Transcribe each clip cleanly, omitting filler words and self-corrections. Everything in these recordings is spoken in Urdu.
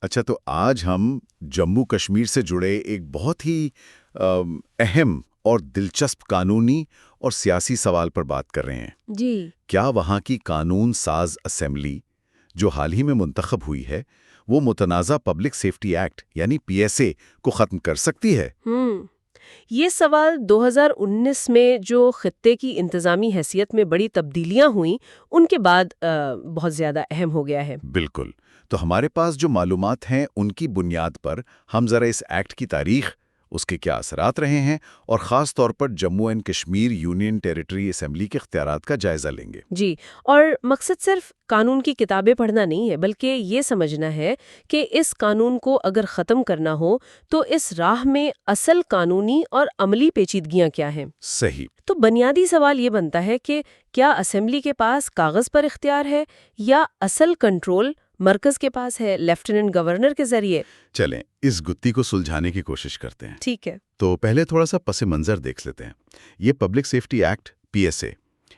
اچھا، تو آج ہم جموں کشمیر سے جڑے ایک بہت ہی اہم اور دلچسپ قانونی اور سیاسی سوال پر بات کر رہے ہیں۔ جی کیا وہاں کی قانون ساز اسمبلی جو حال ہی میں منتخب ہوئی ہے وہ متنازع پبلک سیفٹی ایکٹ یعنی پی ایس اے کو ختم کر سکتی ہے؟ یہ سوال 2019 میں جو خطے کی انتظامی حیثیت میں بڑی تبدیلیاں ہوئیں ان کے بعد بہت زیادہ اہم ہو گیا ہے۔ بالکل۔ تو ہمارے پاس جو معلومات ہیں ان کی بنیاد پر ہم ذرا اس ایکٹ کی تاریخ، اس کے کیا اثرات رہے ہیں اور خاص طور پر Jammu and Kashmir union territory assembly کے اختیارات کا جائزہ لیں گے۔ جی، اور مقصد صرف قانون کی کتابیں پڑھنا نہیں ہے بلکہ یہ سمجھنا ہے کہ اس قانون کو اگر ختم کرنا ہو تو اس راہ میں اصل قانونی اور عملی پیچیدگیاں کیا ہیں۔ صحیح۔ تو بنیادی سوال یہ بنتا ہے کہ کیا اسمبلی کے پاس کاغذ پر اختیار ہے یا اصل کنٹرول مرکز کے پاس ہے لیفٹیننٹ گورنر کے ذریعے؟ چلیں اس گتی کو سلجھانے کی کوشش کرتے ہیں۔ ٹھیک ہے۔ تو پہلے تھوڑا سا پس منظر دیکھ لیتے ہیں۔ یہ public safety act P S A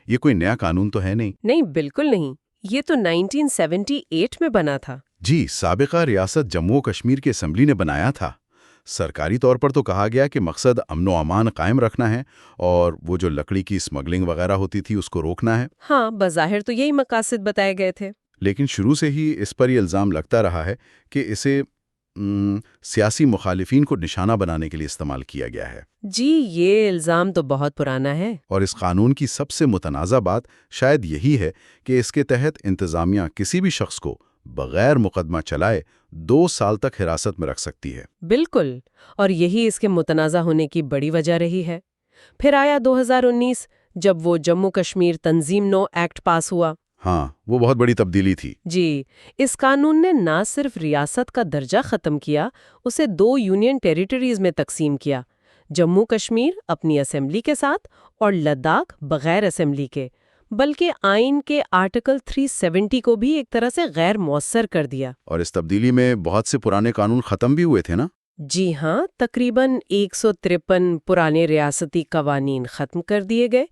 یہ کوئی نیا قانون تو ہے نہیں؟ نہیں، بالکل نہیں، یہ تو 1978 میں بنا تھا۔ جی، سابقہ ریاست جموں و کشمیر کی اسمبلی نے بنایا تھا۔ سرکاری طور پر تو کہا گیا کہ مقصد امن و امان قائم رکھنا ہے اور وہ جو لکڑی کی اسمگلنگ وغیرہ ہوتی تھی اس کو روکنا ہے۔ ہاں، بظاہر تو یہی مقاصد بتائے گئے تھے۔ لیکن شروع سے ہی اس پر یہ الزام لگتا رہا ہے کہ اسے سیاسی مخالفین کو نشانہ بنانے کے لیے استعمال کیا گیا ہے۔ جی، یہ الزام تو بہت پرانا ہے۔ اور اس قانون کی سب سے متنازع بات شاید یہی ہے کہ اس کے تحت انتظامیہ کسی بھی شخص کو بغیر مقدمہ چلائے 2 سال تک حراست میں رکھ سکتی ہے۔ بالکل، اور یہی اس کے متنازع ہونے کی بڑی وجہ رہی ہے۔ پھر آیا 2019 جب وہ جموں کشمیر تنظیم نو ایکٹ پاس ہوا۔ ہاں، وہ بہت بڑی تبدیلی تھی۔ جی، اس قانون نے نہ صرف ریاست کا درجہ ختم کیا، اسے 2 یونین ٹیریٹریز میں تقسیم کیا، جموں کشمیر اپنی اسمبلی کے ساتھ اور لداخ بغیر اسمبلی کے، بلکہ آئین کے آرٹیکل 370 کو بھی ایک طرح سے غیر مؤثر کر دیا۔ اور اس تبدیلی میں بہت سے پرانے قانون ختم بھی ہوئے تھے نا؟ جی ہاں، تقریباً 153 پرانے ریاستی قوانین ختم کر دیے گئے،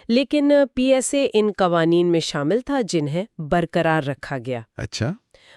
لیکن پی ایس اے ان قوانین میں شامل تھا جنہیں برقرار رکھا گیا۔ اچھا۔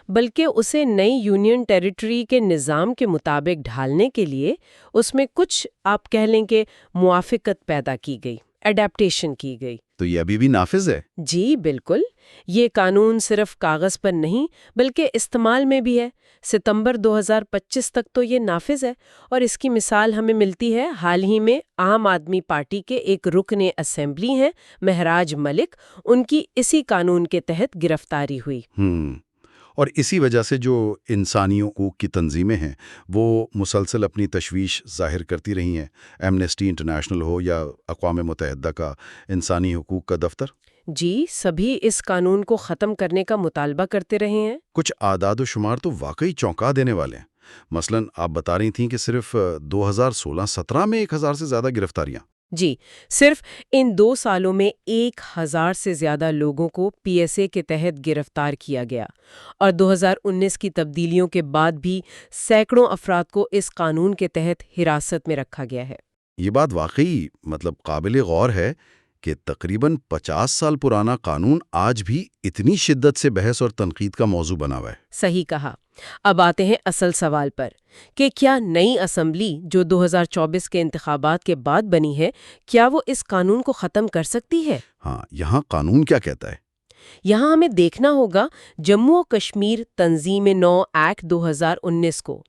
بلکہ اسے نئی یونین ٹیریٹری کے نظام کے مطابق ڈھالنے کے لیے اس میں کچھ آپ کہہ لیں کہ موافقت پیدا کی گئی، ایڈیپٹیشن کی گئی۔ تو یہ ابھی بھی نافذ ہے؟ جی بالکل، یہ قانون صرف کاغذ پر نہیں بلکہ استعمال میں بھی ہے۔ ستمبر 2025 تک تو یہ نافذ ہے، اور اس کی مثال ہمیں ملتی ہے حال ہی میں عام آدمی پارٹی کے ایک رکن اسمبلی ہیں مہراج ملک، ان کی اسی قانون کے تحت گرفتاری ہوئی۔ اور اسی وجہ سے جو انسانی حقوق کی تنظیمیں ہیں وہ مسلسل اپنی تشویش ظاہر کرتی رہی ہیں، ایمنسٹی انٹرنیشنل ہو یا اقوام متحدہ کا انسانی حقوق کا دفتر۔ جی، سبھی اس قانون کو ختم کرنے کا مطالبہ کرتے رہے ہیں۔ کچھ اعداد و شمار تو واقعی چونکا دینے والے ہیں۔ مثلاً آپ بتا رہی تھیں کہ صرف 2016-17 میں 1000 سے زیادہ گرفتاریاں۔ جی، صرف ان 2 سالوں میں 1000 سے زیادہ لوگوں کو پی ایس اے کے تحت گرفتار کیا گیا، اور 2019 کی تبدیلیوں کے بعد بھی سینکڑوں افراد کو اس قانون کے تحت حراست میں رکھا گیا ہے۔ یہ بات واقعی قابل غور ہے کہ تقریباً 50 سال پرانا قانون آج بھی اتنی شدت سے بحث اور تنقید کا موضوع بنا ہوا ہے۔ صحیح کہا۔ اب آتے ہیں اصل سوال پر کہ کیا نئی اسمبلی جو 2024 کے انتخابات کے بعد بنی ہے، کیا وہ اس قانون کو ختم کر سکتی ہے؟ ہاں، یہاں قانون کیا کہتا ہے؟ یہاں ہمیں دیکھنا ہوگا جموں و کشمیر تنظیم نو ایکٹ 2019 کو۔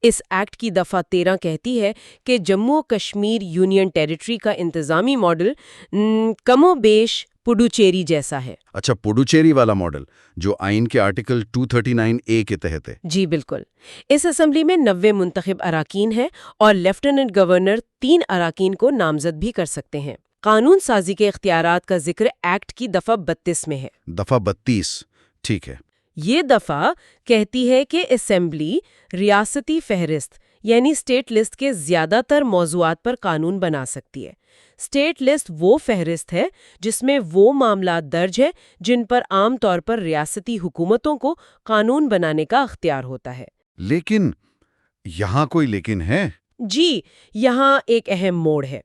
اس ایکٹ کی دفعہ 13 کہتی ہے کہ جموں و کشمیر یونین ٹیریٹری کا انتظامی ماڈل کم و بیش پڈوچیری جیسا ہے۔ اچھا، پڈوچیری والا ماڈل جو آئین کے آرٹیکل 239A کے تحت ہے۔ جی بالکل۔ اس اسمبلی میں 90 منتخب اراکین ہیں اور لیفٹیننٹ گورنر 3 اراکین کو نامزد بھی کر سکتے ہیں۔ قانون سازی کے اختیارات کا ذکر ایکٹ کی دفعہ 32 میں ہے۔ دفعہ 32، ٹھیک ہے۔ یہ دفعہ کہتی ہے کہ اسمبلی ریاستی فہرست یعنی اسٹیٹ لسٹ کے زیادہ تر موضوعات پر قانون بنا سکتی ہے۔ اسٹیٹ لسٹ وہ فہرست ہے جس میں وہ معاملات درج ہیں جن پر عام طور پر ریاستی حکومتوں کو قانون بنانے کا اختیار ہوتا ہے۔ لیکن یہاں کوئی لیکن ہے؟ جی، یہاں ایک اہم موڑ ہے۔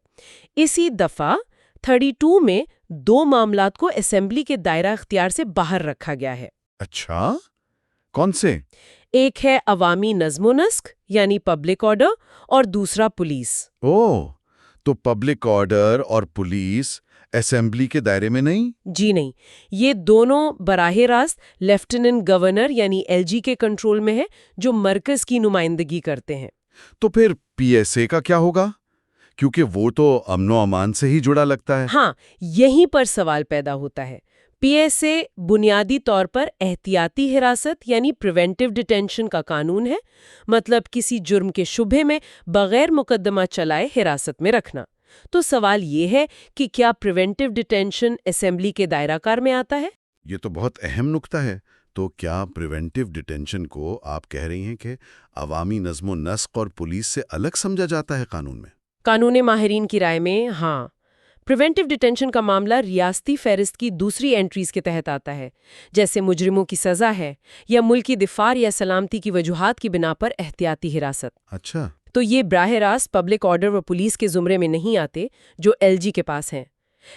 اسی دفعہ 32 میں 2 معاملات کو اسمبلی کے دائرہ اختیار سے باہر رکھا گیا ہے۔ اچھا، کون سے؟ ایک ہے عوامی نظم و نسق یعنی پبلک آرڈر اور دوسرا پولیس۔ اوہ، تو پبلک آرڈر اور پولیس اسمبلی کے دائرے میں نہیں؟ جی نہیں، یہ دونوں براہ راست لیفٹیننٹ گورنر یعنی ایل جی کے کنٹرول میں ہے، جو مرکز کی نمائندگی کرتے ہیں۔ تو پھر پی ایس اے کا کیا ہوگا؟ کیونکہ وہ تو امن و امان سے ہی جڑا لگتا ہے۔ ہاں، یہیں پر سوال پیدا ہوتا ہے۔ پی ایس اے بنیادی طور پر احتیاطی حراست یعنی پریونٹیو ڈیٹینشن کا قانون ہے، مطلب کسی جرم کے شبہے میں بغیر مقدمہ چلائے حراست میں رکھنا۔ تو سوال یہ ہے کہ کیا پریونٹیو ڈیٹینشن اسمبلی کے دائرہ کار میں آتا ہے؟ یہ تو بہت اہم نکتہ ہے۔ تو کیا پریونٹیو ڈیٹینشن کو آپ کہہ رہی ہیں کہ عوامی نظم و نسق اور پولیس سے الگ سمجھا جاتا ہے قانون میں؟ قانون ماہرین کی رائے میں ہاں، پریونٹیو ڈیٹینشن کا معاملہ ریاستی فہرست کی دوسری انٹریز کے تحت آتا ہے، جیسے مجرموں کی سزا ہے یا ملکی دفاع یا سلامتی کی وجوہات کی بنا پر احتیاطی حراست۔ اچھا، تو یہ براہ راست پبلک آرڈر و پولیس کے زمرے میں نہیں آتے جو ایل جی کے پاس ہیں۔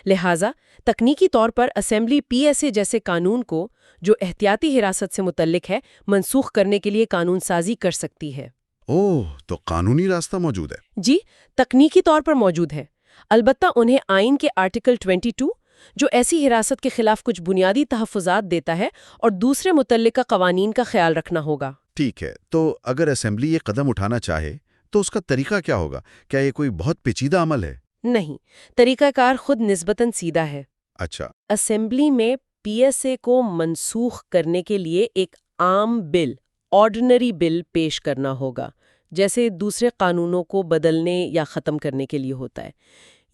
لہٰذا تکنیکی طور پر اسمبلی پی ایس اے جیسے قانون کو جو احتیاطی حراست سے متعلق ہے منسوخ کرنے کے لیے قانون سازی کر سکتی ہے۔ اوہ، تو قانونی راستہ موجود ہے۔ جی، تکنیکی طور پر موجود ہے، البتہ انہیں آئین کے آرٹیکل 22 جو ایسی حراست کے خلاف کچھ بنیادی تحفظات دیتا ہے اور دوسرے متعلقہ قوانین کا خیال رکھنا ہوگا۔ ٹھیک ہے، تو اگر اسمبلی یہ قدم اٹھانا چاہے تو اس کا طریقہ کیا ہوگا؟ کیا یہ کوئی بہت پیچیدہ عمل ہے؟ نہیں، طریقہ کار خود نسبتاً سیدھا ہے۔ اچھا، اسمبلی میں پی ایس اے کو منسوخ کرنے کے لیے ایک عام بل، آرڈنری بل پیش کرنا ہوگا، جیسے دوسرے قانونوں کو بدلنے یا ختم کرنے کے لیے ہوتا ہے۔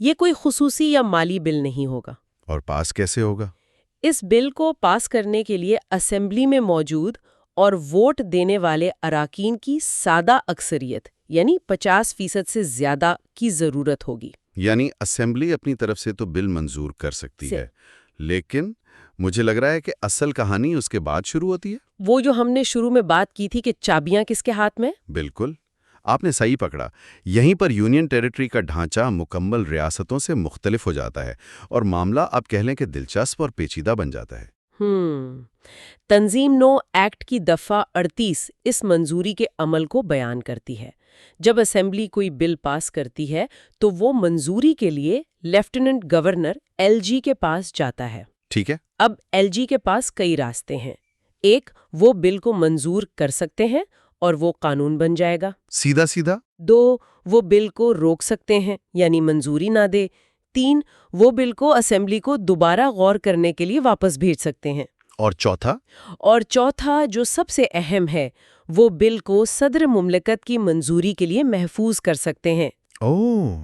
یہ کوئی خصوصی یا مالی بل نہیں ہوگا۔ اور پاس کیسے ہوگا؟ اس بل کو پاس کرنے کے لیے اسمبلی میں موجود اور ووٹ دینے والے اراکین کی سادہ اکثریت یعنی 50% سے زیادہ کی ضرورت ہوگی۔ یعنی اسمبلی اپنی طرف سے تو بل منظور کر سکتی ہے، لیکن مجھے لگ رہا ہے کہ اصل کہانی اس کے بعد شروع ہوتی ہے۔ وہ جو ہم نے شروع میں بات کی تھی کہ چابیاں کس کے ہاتھ میں؟ بالکل، آپ نے صحیح پکڑا۔ یہیں پر یونین ٹیریٹری کا ڈھانچہ مکمل ریاستوں سے مختلف ہو جاتا ہے اور معاملہ آپ کہہ لیں کہ دلچسپ اور پیچیدہ بن جاتا ہے۔ تنظیم نو ایکٹ کی دفعہ 38 اس منظوری کے عمل کو بیان کرتی ہے۔ جب اسمبلی کوئی بل پاس کرتی ہے تو وہ منظوری کے لیے لیفٹیننٹ گورنر ایل جی کے پاس جاتا ہے۔ ٹھیک ہے، اب ایل جی کے پاس کئی راستے ہیں۔ ایک، وہ بل کو منظور کر سکتے ہیں اور وہ قانون بن جائے گا۔ سیدھا سیدھا۔ 2، وہ بل کو روک سکتے ہیں یعنی منظوری نہ دے۔ 3، وہ بل کو اسمبلی کو دوبارہ غور کرنے کے لیے واپس بھیج سکتے ہیں۔ اور چوتھا؟ اور چوتھا جو سب سے اہم ہے، وہ بل کو صدر مملکت کی منظوری کے لیے محفوظ کر سکتے ہیں۔ اوہ،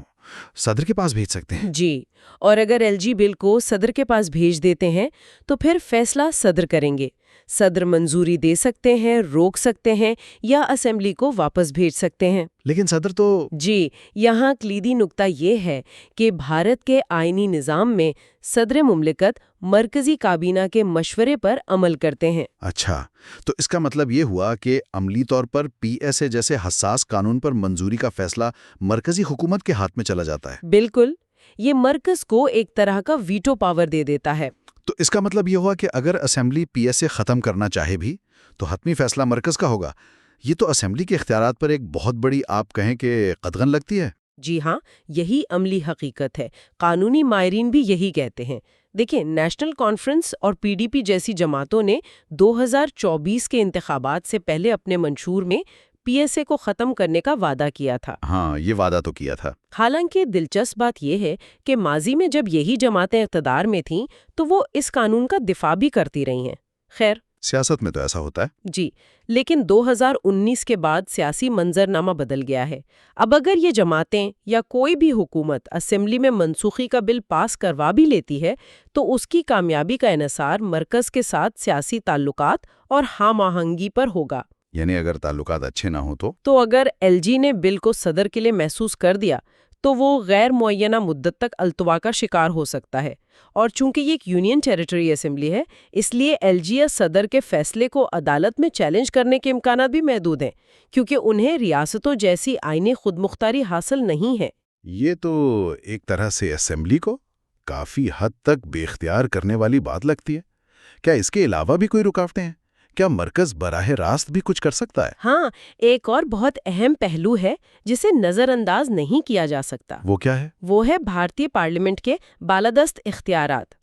صدر کے پاس بھیج سکتے ہیں؟ جی، اور اگر ایل جی بل کو صدر کے پاس بھیج دیتے ہیں تو پھر فیصلہ صدر کریں گے۔ صدر منظوری دے سکتے ہیں، روک سکتے ہیں یا اسمبلی کو واپس بھیج سکتے ہیں۔ لیکن صدر تو… جی، یہاں کلیدی نکتہ یہ ہے کہ بھارت کے آئینی نظام میں صدر مملکت مرکزی کابینہ کے مشورے پر عمل کرتے ہیں۔ اچھا، تو اس کا مطلب یہ ہوا کہ عملی طور پر پی ایس اے جیسے حساس قانون پر منظوری کا فیصلہ مرکزی حکومت کے ہاتھ میں چلا جاتا ہے۔ بالکل، یہ مرکز کو ایک طرح کا ویٹو پاور دے دیتا ہے۔ تو اس کا مطلب یہ ہوا کہ اگر اسمبلی پی ایس اے ختم کرنا چاہے بھی تو حتمی فیصلہ مرکز کا ہوگا۔ یہ تو اسمبلی کے اختیارات پر ایک بہت بڑی، آپ کہیں کہ قدغن لگتی ہے۔ جی ہاں، یہی عملی حقیقت ہے۔ قانونی ماہرین بھی یہی کہتے ہیں۔ دیکھیں، نیشنل کانفرنس اور پی ڈی پی جیسی جماعتوں نے 2024 کے انتخابات سے پہلے اپنے منشور میں پی ایس اے کو ختم کرنے کا وعدہ کیا تھا۔ ہاں، یہ وعدہ تو کیا تھا۔ حالانکہ دلچسپ بات یہ ہے کہ ماضی میں جب یہی جماعتیں اقتدار میں تھیں تو وہ اس قانون کا دفاع بھی کرتی رہی ہیں۔ خیر، سیاست میں تو ایسا ہوتا ہے۔ جی، لیکن 2019 کے بعد سیاسی منظرنامہ بدل گیا ہے۔ اب اگر یہ جماعتیں یا کوئی بھی حکومت اسمبلی میں منسوخی کا بل پاس کروا بھی لیتی ہے تو اس کی کامیابی کا انحصار مرکز کے ساتھ سیاسی تعلقات اور ہم آہنگی پر ہوگا۔ یعنی اگر تعلقات اچھے نہ ہوں تو اگر ایل جی نے بل کو صدر کے لیے محسوس کر دیا تو وہ غیر معینہ مدت تک التوا کا شکار ہو سکتا ہے، اور چونکہ یہ ایک یونین ٹیریٹری اسمبلی ہے اس لیے ایل جی یا صدر کے فیصلے کو عدالت میں چیلنج کرنے کے امکانات بھی محدود ہیں، کیونکہ انہیں ریاستوں جیسی آئینی خود مختاری حاصل نہیں ہے۔ یہ تو ایک طرح سے اسمبلی کو کافی حد تک بے اختیار کرنے والی بات لگتی ہے۔ کیا اس کے علاوہ بھی کوئی رکاوٹیں ہیں؟ کیا مرکز براہ راست بھی کچھ کر سکتا ہے؟ ہاں، ایک اور بہت اہم پہلو ہے جسے نظر انداز نہیں کیا جا سکتا۔ وہ کیا ہے؟ وہ ہے بھارتی پارلیمنٹ کے بالادست اختیارات۔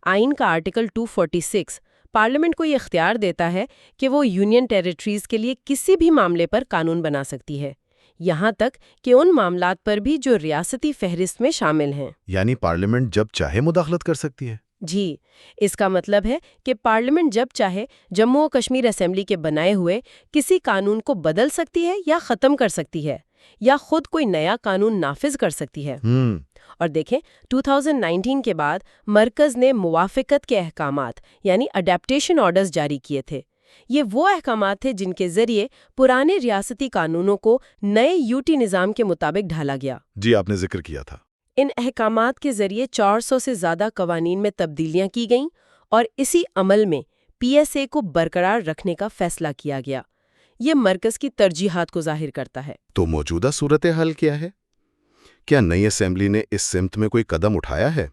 آئین کا آرٹیکل 246 پارلیمنٹ کو یہ اختیار دیتا ہے کہ وہ یونین ٹیریٹریز کے لیے کسی بھی معاملے پر قانون بنا سکتی ہے، یہاں تک کہ ان معاملات پر بھی جو ریاستی فہرست میں شامل ہیں۔ یعنی پارلیمنٹ جب چاہے مداخلت کر سکتی ہے؟ جی، اس کا مطلب ہے کہ پارلیمنٹ جب چاہے جموں و کشمیر اسمبلی کے بنائے ہوئے کسی قانون کو بدل سکتی ہے یا ختم کر سکتی ہے، یا خود کوئی نیا قانون نافذ کر سکتی ہے۔ اور دیکھیں 2019 کے بعد مرکز نے موافقت کے احکامات یعنی اڈیپٹیشن آرڈرز جاری کیے تھے۔ یہ وہ احکامات تھے جن کے ذریعے پرانے ریاستی قانونوں کو نئے یوٹی نظام کے مطابق ڈھالا گیا۔ جی، آپ نے ذکر کیا تھا۔ ان احکامات کے ذریعے 400 سے زیادہ قوانین میں تبدیلیاں کی گئیں اور اسی عمل میں پی ایس اے کو برقرار رکھنے کا فیصلہ کیا گیا۔ یہ مرکز کی ترجیحات کو ظاہر کرتا ہے۔ تو موجودہ صورتحال کیا ہے؟ کیا نئی اسمبلی نے اس سمت میں کوئی قدم اٹھایا ہے؟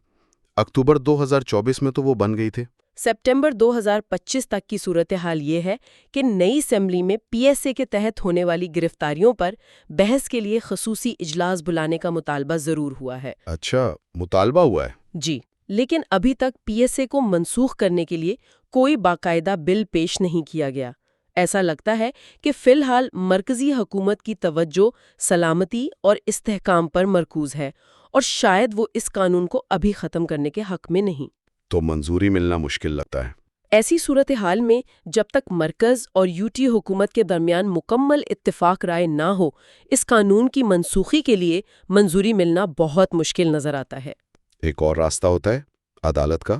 اکتوبر 2024 میں تو وہ بن گئی تھے۔ سپٹمبر 2025 تک کی صورتحال یہ ہے کہ نئی اسمبلی میں پی ایس اے کے تحت ہونے والی گرفتاریوں پر بحث کے لیے خصوصی اجلاس بلانے کا مطالبہ ضرور ہوا ہے۔ اچھا، مطالبہ ہوا ہے؟ جی، لیکن ابھی تک پی ایس اے کو منسوخ کرنے کے لیے کوئی باقاعدہ بل پیش نہیں کیا گیا۔ ایسا لگتا ہے کہ فی الحال مرکزی حکومت کی توجہ سلامتی اور استحکام پر مرکوز ہے، اور شاید وہ اس قانون کو ابھی ختم کرنے کے حق میں نہیں۔ تو منظوری ملنا مشکل لگتا ہے۔ ایسی صورتحال میں جب تک مرکز اور یوٹی حکومت کے درمیان مکمل اتفاق رائے نہ ہو، اس قانون کی منسوخی کے لیے منظوری ملنا بہت مشکل نظر آتا ہے۔ ایک اور راستہ ہوتا ہے عدالت کا۔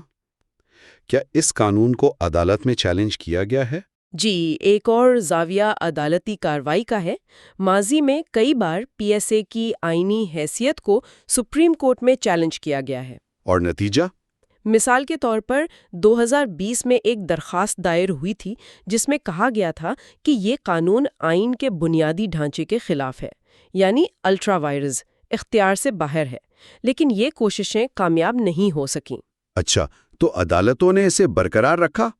کیا اس قانون کو عدالت میں چیلنج کیا گیا ہے؟ جی، ایک اور زاویہ عدالتی کارروائی کا ہے۔ ماضی میں کئی بار پی ایس اے کی آئینی حیثیت کو سپریم کورٹ میں چیلنج کیا گیا ہے۔ اور نتیجہ؟ مثال کے طور پر 2020 میں ایک درخواست دائر ہوئی تھی جس میں کہا گیا تھا کہ یہ قانون آئین کے بنیادی ڈھانچے کے خلاف ہے، یعنی الٹرا وائرز اختیار سے باہر ہے، لیکن یہ کوششیں کامیاب نہیں ہو سکیں۔ اچھا، تو عدالتوں نے اسے برقرار رکھا؟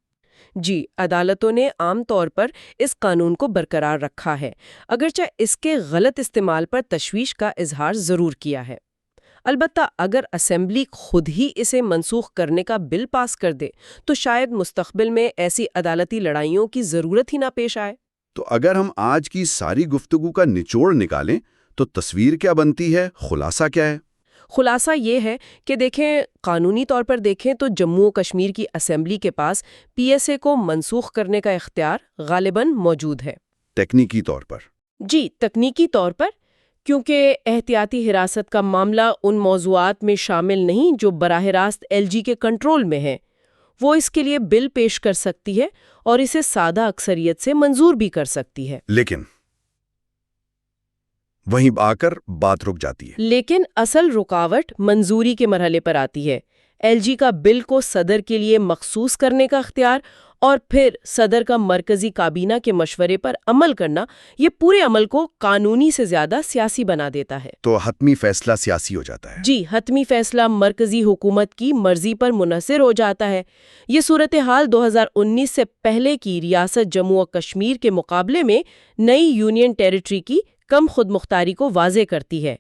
جی، عدالتوں نے عام طور پر اس قانون کو برقرار رکھا ہے، اگرچہ اس کے غلط استعمال پر تشویش کا اظہار ضرور کیا ہے۔ البتہ اگر اسمبلی خود ہی اسے منسوخ کرنے کا بل پاس کر دے تو شاید مستقبل میں ایسی عدالتی لڑائیوں کی ضرورت ہی نہ پیش آئے۔ تو اگر ہم آج کی ساری گفتگو کا نچوڑ نکالیں تو تصویر کیا بنتی ہے؟ خلاصہ کیا ہے؟ خلاصہ یہ ہے کہ دیکھیں، قانونی طور پر دیکھیں تو جموں و کشمیر کی اسمبلی کے پاس پی ایس اے کو منسوخ کرنے کا اختیار غالباً موجود ہے۔ تکنیکی طور پر؟ جی، تکنیکی طور پر، کیونکہ احتیاطی حراست کا معاملہ ان موضوعات میں شامل نہیں جو براہ راست ایل جی کے کنٹرول میں ہیں۔ وہ اس کے لیے بل پیش کر سکتی ہے اور اسے سادہ اکثریت سے منظور بھی کر سکتی ہے۔ لیکن وہیں آ کر بات رک جاتی ہے۔ لیکن اصل رکاوٹ منظوری کے مرحلے پر آتی ہے۔ ایل جی کا بل کو صدر کے لیے مخصوص کرنے کا اختیار اور پھر صدر کا مرکزی کابینہ کے مشورے پر عمل کرنا، یہ پورے عمل کو قانونی سے زیادہ سیاسی بنا دیتا ہے۔ تو حتمی فیصلہ سیاسی ہو جاتا ہے۔ جی، حتمی فیصلہ مرکزی حکومت کی مرضی پر منحصر ہو جاتا ہے۔ یہ صورتحال 2019 سے پہلے کی ریاست جموں و کشمیر کے مقابلے میں نئی یونین ٹیریٹری کی کم خود مختاری کو واضح کرتی ہے۔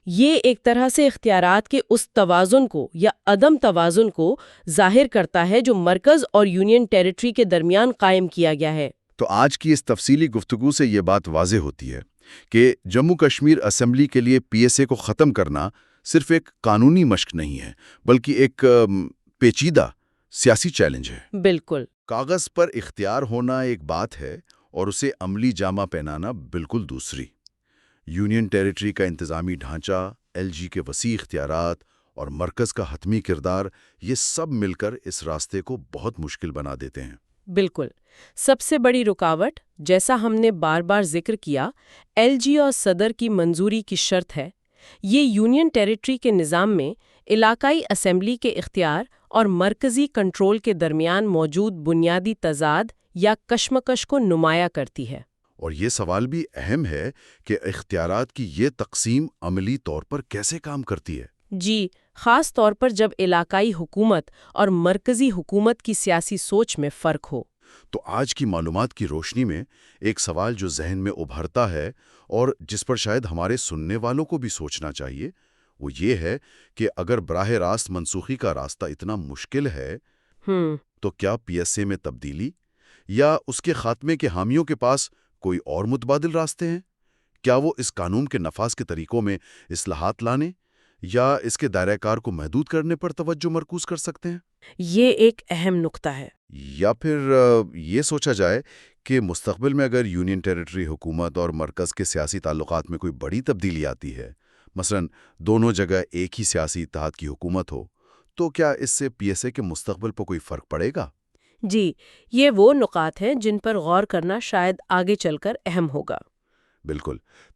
یہ ایک طرح سے اختیارات کے اس توازن کو یا عدم توازن کو ظاہر کرتا ہے جو مرکز اور یونین ٹیریٹری کے درمیان قائم کیا گیا ہے۔ تو آج کی اس تفصیلی گفتگو سے یہ بات واضح ہوتی ہے کہ جموں کشمیر اسمبلی کے لیے پی ایس اے کو ختم کرنا صرف ایک قانونی مشق نہیں ہے، بلکہ ایک پیچیدہ سیاسی چیلنج ہے۔ بالکل۔ کاغذ پر اختیار ہونا ایک بات ہے اور اسے عملی جامہ پہنانا بالکل دوسری۔ یونین ٹیریٹری کا انتظامی ڈھانچہ، ایل جی کے وسیع اختیارات اور مرکز کا حتمی کردار، یہ سب مل کر اس راستے کو بہت مشکل بنا دیتے ہیں۔ بالکل۔ سب سے بڑی رکاوٹ، جیسا ہم نے بار بار ذکر کیا، ایل جی اور صدر کی منظوری کی شرط ہے۔ یہ یونین ٹیریٹری کے نظام میں علاقائی اسمبلی کے اختیار اور مرکزی کنٹرول کے درمیان موجود بنیادی تضاد یا کشمکش کو نمایاں کرتی ہے۔ اور یہ سوال بھی اہم ہے کہ اختیارات کی یہ تقسیم عملی طور پر کیسے کام کرتی ہے؟ جی، خاص طور پر جب علاقائی حکومت اور مرکزی حکومت کی سیاسی سوچ میں فرق ہو۔ تو آج کی معلومات کی روشنی میں ایک سوال جو ذہن میں ابھرتا ہے اور جس پر شاید ہمارے سننے والوں کو بھی سوچنا چاہیے، وہ یہ ہے کہ اگر براہ راست منسوخی کا راستہ اتنا مشکل ہے، ہم تو کیا پی ایس اے میں تبدیلی یا اس کے خاتمے کے حامیوں کے پاس کوئی اور متبادل راستے ہیں؟ کیا وہ اس قانون کے نفاذ کے طریقوں میں اصلاحات لانے یا اس کے دائرہ کار کو محدود کرنے پر توجہ مرکوز کر سکتے ہیں؟ یہ ایک اہم نقطہ ہے۔ یا پھر یہ سوچا جائے کہ مستقبل میں اگر یونین ٹیریٹری حکومت اور مرکز کے سیاسی تعلقات میں کوئی بڑی تبدیلی آتی ہے، مثلا دونوں جگہ ایک ہی سیاسی اتحاد کی حکومت ہو، تو کیا اس سے پی ایس اے کے مستقبل پر کوئی فرق پڑے گا؟ جی، یہ وہ نکات ہیں جن پر غور کرنا شاید آگے چل کر اہم ہوگا۔ بالکل۔